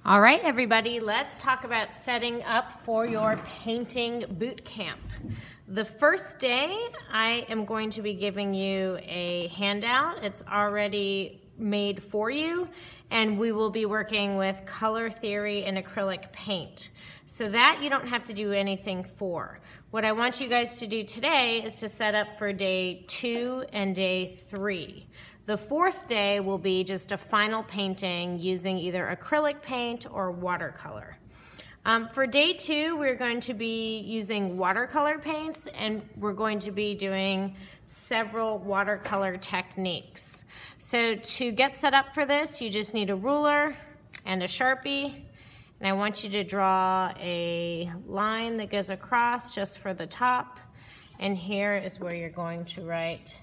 All right, everybody, let's talk about setting up for your painting boot camp. The first day, I am going to be giving you a handout. It's already made for you, and we will be working with color theory and acrylic paint. So that you don't have to do anything for. What I want you guys to do today is to set up for day 2 and day 3. The fourth day will be just a final painting using either acrylic paint or watercolor. For day 2, we're going to be using watercolor paints, and we're going to be doing several watercolor techniques. So to get set up for this, you just need a ruler and a Sharpie, and I want you to draw a line that goes across just for the top, and here is where you're going to write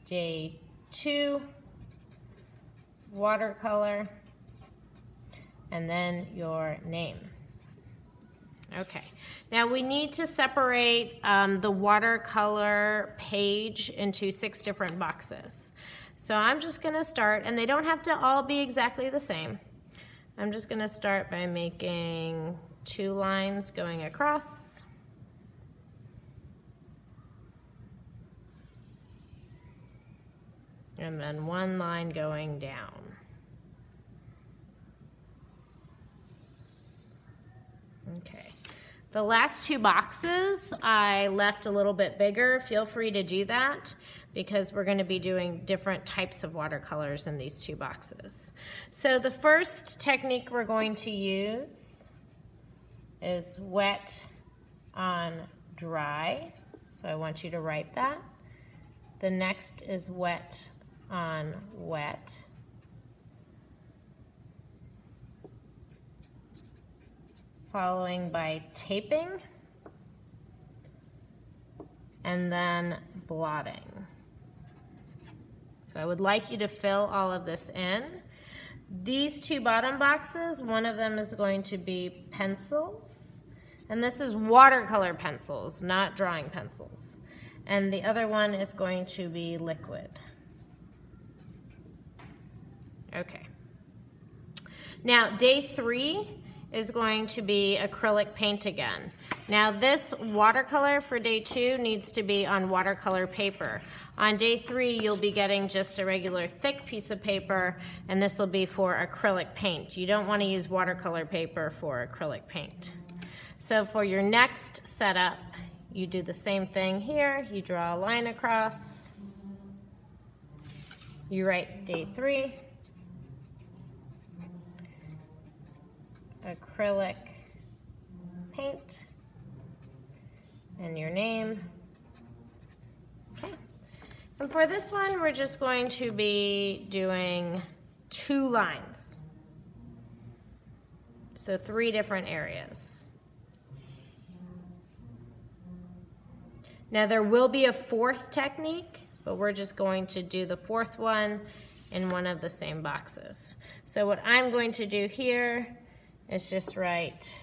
day 2, watercolor, and then your name. Okay, now we need to separate the watercolor page into 6 different boxes. So I'm just gonna start, and they don't have to all be exactly the same. I'm just gonna start by making 2 lines going across. And then 1 line going down. Okay. The last 2 boxes I left a little bit bigger. Feel free to do that because we're going to be doing different types of watercolors in these 2 boxes. So the first technique we're going to use is wet on dry. So I want you to write that. The next is wet on wet. Following by taping, and then blotting. So I would like you to fill all of this in. These 2 bottom boxes, one of them is going to be pencils, and this is watercolor pencils, not drawing pencils. And the other one is going to be liquid. Okay. Now, day 3 is going to be acrylic paint again. Now this watercolor for day 2 needs to be on watercolor paper. On day 3, you'll be getting just a regular thick piece of paper, and this will be for acrylic paint. You don't want to use watercolor paper for acrylic paint. So for your next setup, you do the same thing here. You draw a line across. You write day 3. Acrylic paint and your name. Okay. And for this one, we're just going to be doing 2 lines. So 3 different areas. Now there will be a 4th technique, but we're just going to do the 4th one in one of the same boxes. So what I'm going to do here is just write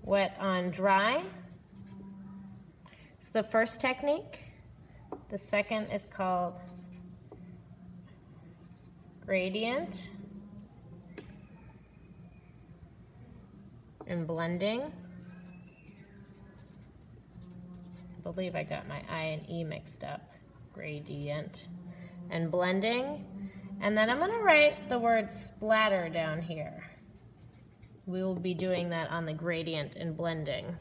wet on dry. It's the first technique. The second is called gradient and blending. I believe I got my I and E mixed up. Gradient and blending. And then I'm going to write the word splatter down here. We will be doing that on the gradient and blending.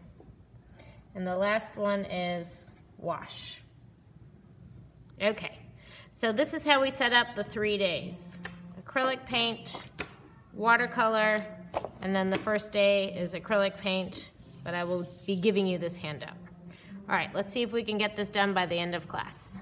And the last one is wash. Okay, so this is how we set up the 3 days. Acrylic paint, watercolor, and then the first day is acrylic paint, but I will be giving you this handout. All right, let's see if we can get this done by the end of class.